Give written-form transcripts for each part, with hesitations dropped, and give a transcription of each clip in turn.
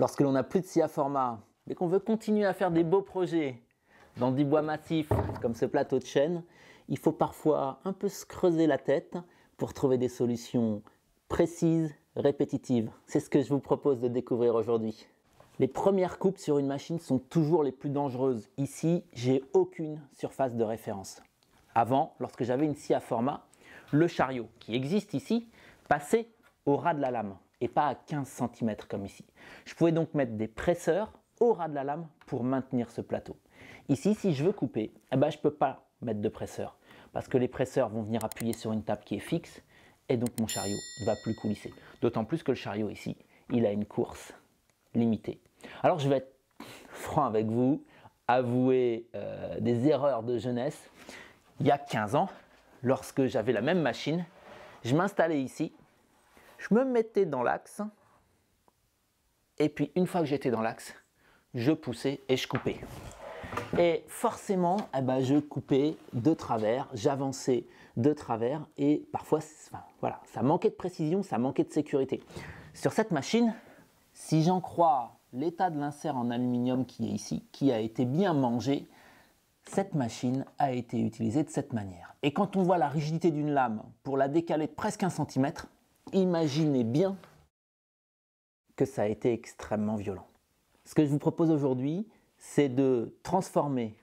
Lorsque l'on n'a plus de scie à format, mais qu'on veut continuer à faire des beaux projets dans du bois massif comme ce plateau de chêne, il faut parfois un peu se creuser la tête pour trouver des solutions précises, répétitives. C'est ce que je vous propose de découvrir aujourd'hui. Les premières coupes sur une machine sont toujours les plus dangereuses. Ici, j'ai aucune surface de référence. Avant, lorsque j'avais une scie à format, le chariot qui existe ici passait au ras de la lame et pas à 15 cm comme ici. Je pouvais donc mettre des presseurs au ras de la lame pour maintenir ce plateau. Ici, si je veux couper, je ne peux pas mettre de presseur parce que les presseurs vont venir appuyer sur une table qui est fixe et donc mon chariot ne va plus coulisser. D'autant plus que le chariot ici, il a une course limitée. Alors je vais être franc avec vous, avouer des erreurs de jeunesse. Il y a 15 ans, lorsque j'avais la même machine, je m'installais ici, je me mettais dans l'axe et puis une fois que j'étais dans l'axe, je poussais et je coupais. Et forcément, je coupais de travers, j'avançais de travers et parfois, voilà, ça manquait de précision, ça manquait de sécurité. Sur cette machine, si j'en crois l'état de l'insert en aluminium qui est ici, qui a été bien mangé, cette machine a été utilisée de cette manière. Et quand on voit la rigidité d'une lame pour la décaler de presque 1 cm, imaginez bien que ça a été extrêmement violent. Ce que je vous propose aujourd'hui, c'est de transformer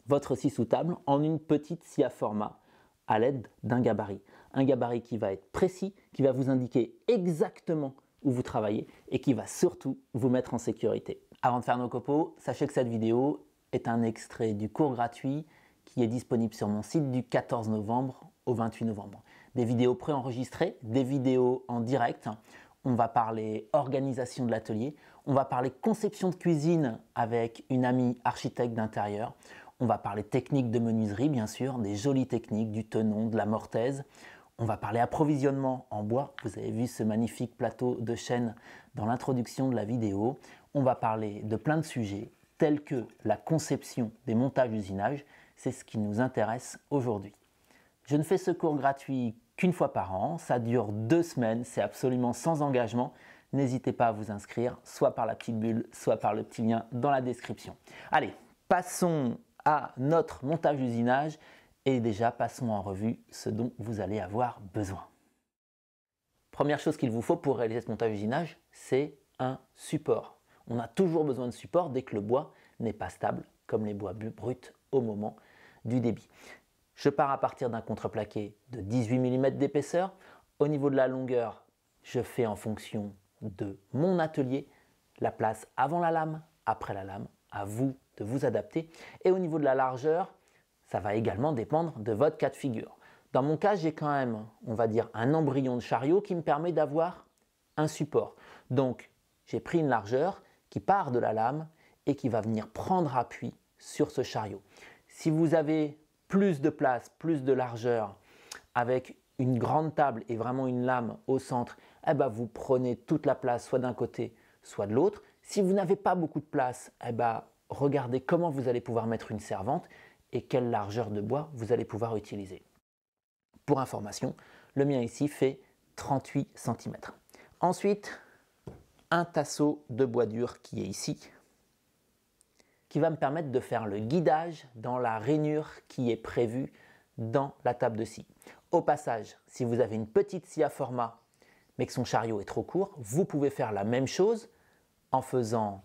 votre scie sous table en une petite scie à format à l'aide d'un gabarit. Un gabarit qui va être précis, qui va vous indiquer exactement où vous travaillez et qui va surtout vous mettre en sécurité. Avant de faire nos copeaux, sachez que cette vidéo est un extrait du cours gratuit qui est disponible sur mon site du 14 novembre au 28 novembre. Des vidéos préenregistrées, des vidéos en direct. On va parler organisation de l'atelier, on va parler conception de cuisine avec une amie architecte d'intérieur, on va parler technique de menuiserie bien sûr, des jolies techniques, du tenon, de la mortaise. On va parler approvisionnement en bois, vous avez vu ce magnifique plateau de chêne dans l'introduction de la vidéo. On va parler de plein de sujets tels que la conception des montages d'usinage, c'est ce qui nous intéresse aujourd'hui. Je ne fais ce cours gratuit qu'une fois par an, ça dure 2 semaines, c'est absolument sans engagement. N'hésitez pas à vous inscrire, soit par la petite bulle, soit par le petit lien dans la description. Allez, passons à notre montage d'usinage et déjà passons en revue ce dont vous allez avoir besoin. Première chose qu'il vous faut pour réaliser ce montage d'usinage, c'est un support. On a toujours besoin de support dès que le bois n'est pas stable, comme les bois bruts au moment du débit. Je pars à partir d'un contreplaqué de 18 mm d'épaisseur. Au niveau de la longueur, je fais en fonction de mon atelier la place avant la lame, après la lame, à vous de vous adapter. Et au niveau de la largeur, ça va également dépendre de votre cas de figure. Dans mon cas, j'ai quand même, on va dire, un embryon de chariot qui me permet d'avoir un support. Donc, j'ai pris une largeur qui part de la lame et qui va venir prendre appui sur ce chariot. Si vous avez plus de place, plus de largeur, avec une grande table et vraiment une lame au centre, vous prenez toute la place soit d'un côté, soit de l'autre. Si vous n'avez pas beaucoup de place, regardez comment vous allez pouvoir mettre une servante et quelle largeur de bois vous allez pouvoir utiliser. Pour information, le mien ici fait 38 cm. Ensuite, un tasseau de bois dur qui est ici, qui va me permettre de faire le guidage dans la rainure qui est prévue dans la table de scie. Au passage, si vous avez une petite scie à format mais que son chariot est trop court, vous pouvez faire la même chose en faisant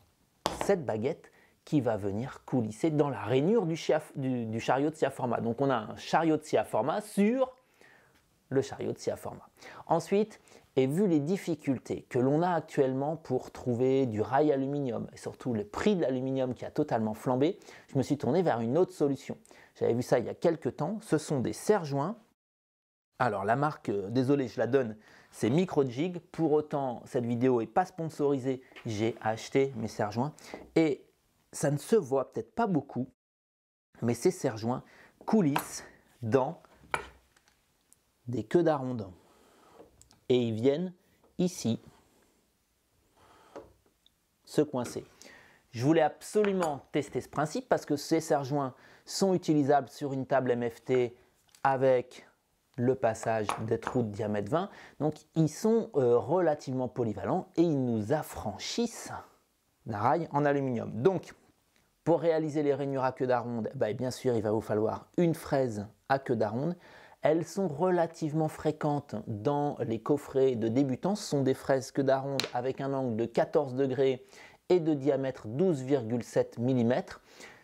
cette baguette qui va venir coulisser dans la rainure du chariot de scie à format. Donc on a un chariot de scie à format sur le chariot de scie à format. Ensuite, et vu les difficultés que l'on a actuellement pour trouver du rail aluminium et surtout le prix de l'aluminium qui a totalement flambé, je me suis tourné vers une autre solution. J'avais vu ça il y a quelques temps, ce sont des serre-joints. Alors la marque, désolé je la donne, c'est Microjig. Pour autant, cette vidéo n'est pas sponsorisée, j'ai acheté mes serre-joints et ça ne se voit peut-être pas beaucoup, mais ces serre-joints coulissent dans des queues d'aronde. Et ils viennent ici se coincer. Je voulais absolument tester ce principe parce que ces serre-joints sont utilisables sur une table MFT avec le passage des trous de diamètre 20. Donc ils sont relativement polyvalents et ils nous affranchissent rail en aluminium. Donc, pour réaliser les rainures à queue d'aronde, bien sûr, il va vous falloir une fraise à queue d'aronde. Elles sont relativement fréquentes dans les coffrets de débutants. Ce sont des fraises queue d'aronde avec un angle de 14 degrés et de diamètre 12,7 mm.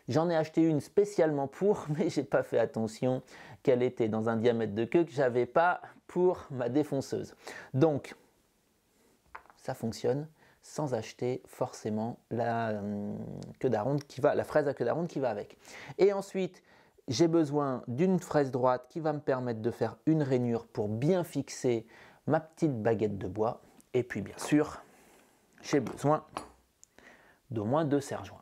J'en ai acheté une spécialement pour, mais je n'ai pas fait attention qu'elle était dans un diamètre de queue que je n'avais pas pour ma défonceuse. Donc, ça fonctionne sans acheter forcément la queue d'aronde la fraise à queue d'aronde qui va avec. Et ensuite, j'ai besoin d'une fraise droite qui va me permettre de faire une rainure pour bien fixer ma petite baguette de bois. Et puis bien sûr, j'ai besoin d'au moins 2 serre-joints.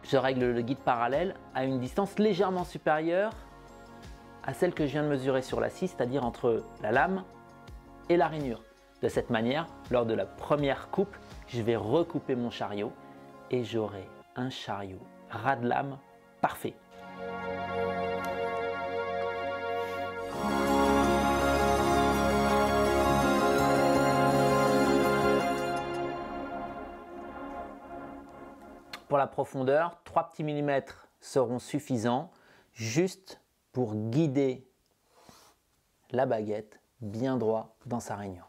Je règle le guide parallèle à une distance légèrement supérieure à celle que je viens de mesurer sur la scie, c'est-à-dire entre la lame et la rainure. De cette manière, lors de la première coupe, je vais recouper mon chariot et j'aurai un chariot ras de lame parfait. Pour la profondeur, 3 petits millimètres seront suffisants juste pour guider la baguette bien droit dans sa rainure.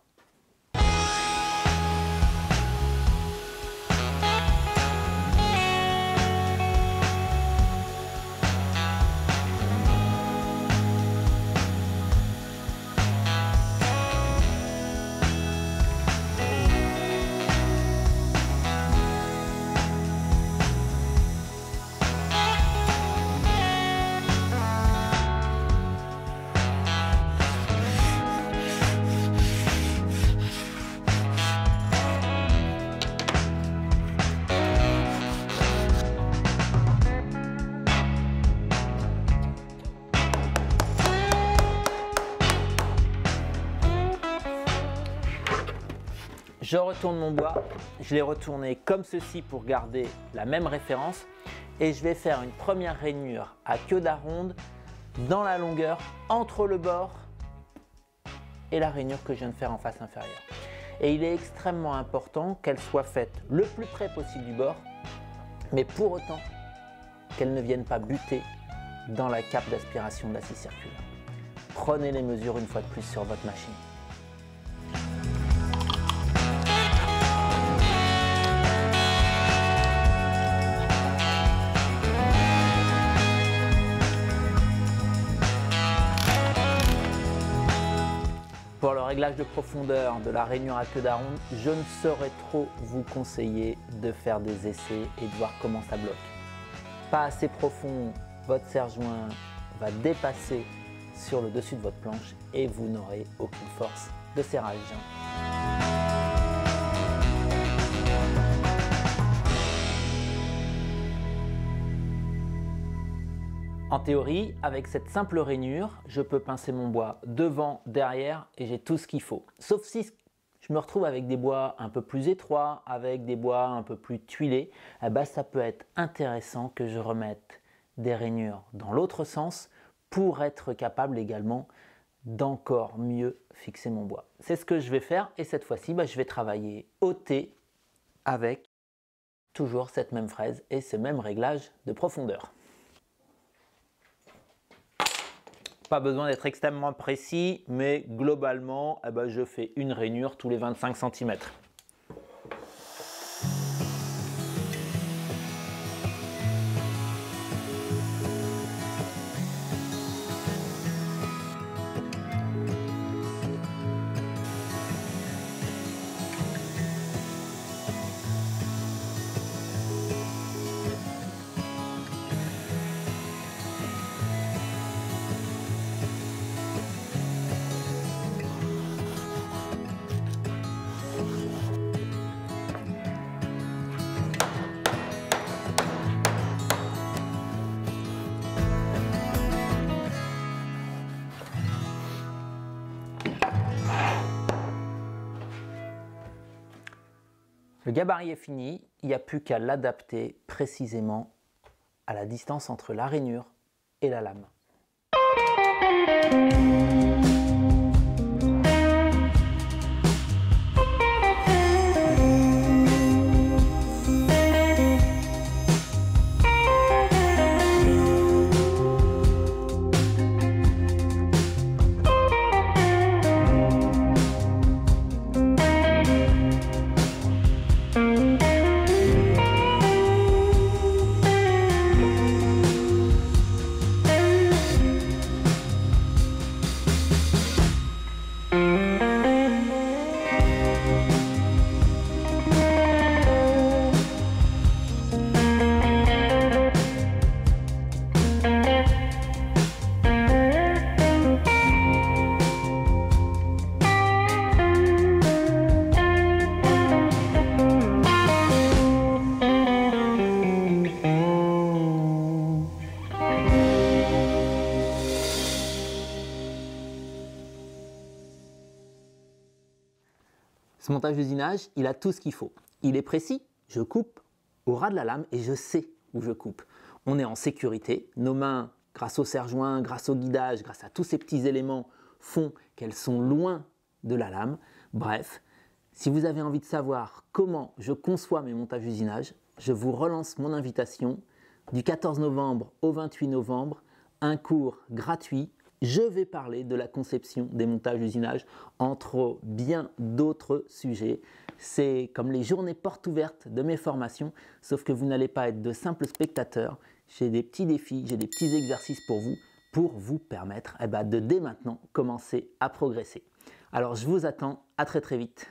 Je retourne mon bois, je l'ai retourné comme ceci pour garder la même référence et je vais faire une première rainure à queue d'aronde dans la longueur entre le bord et la rainure que je viens de faire en face inférieure. Et il est extrêmement important qu'elle soit faite le plus près possible du bord, mais pour autant qu'elle ne vienne pas buter dans la cape d'aspiration de la scie circulaire. Prenez les mesures une fois de plus sur votre machine. Pour le réglage de profondeur de la rainure à queue d'aronde, je ne saurais trop vous conseiller de faire des essais et de voir comment ça bloque. Pas assez profond, votre serre-joint va dépasser sur le dessus de votre planche et vous n'aurez aucune force de serrage. En théorie, avec cette simple rainure, je peux pincer mon bois devant, derrière et j'ai tout ce qu'il faut. Sauf si je me retrouve avec des bois un peu plus étroits, avec des bois un peu plus tuilés, ça peut être intéressant que je remette des rainures dans l'autre sens pour être capable également d'encore mieux fixer mon bois. C'est ce que je vais faire et cette fois-ci, je vais travailler au T avec toujours cette même fraise et ce même réglage de profondeur. Pas besoin d'être extrêmement précis, mais globalement, je fais une rainure tous les 25 cm. Le gabarit est fini, il n'y a plus qu'à l'adapter précisément à la distance entre la rainure et la lame. Ce montage d'usinage, il a tout ce qu'il faut. Il est précis, je coupe au ras de la lame et je sais où je coupe. On est en sécurité, nos mains, grâce au serre-joint, grâce au guidage, grâce à tous ces petits éléments, font qu'elles sont loin de la lame. Bref, si vous avez envie de savoir comment je conçois mes montages d'usinage, je vous relance mon invitation du 14 novembre au 28 novembre, un cours gratuit. Je vais parler de la conception des montages d'usinage entre bien d'autres sujets. C'est comme les journées portes ouvertes de mes formations, sauf que vous n'allez pas être de simples spectateurs. J'ai des petits défis, j'ai des petits exercices pour vous permettre de dès maintenant commencer à progresser. Alors je vous attends, à très vite.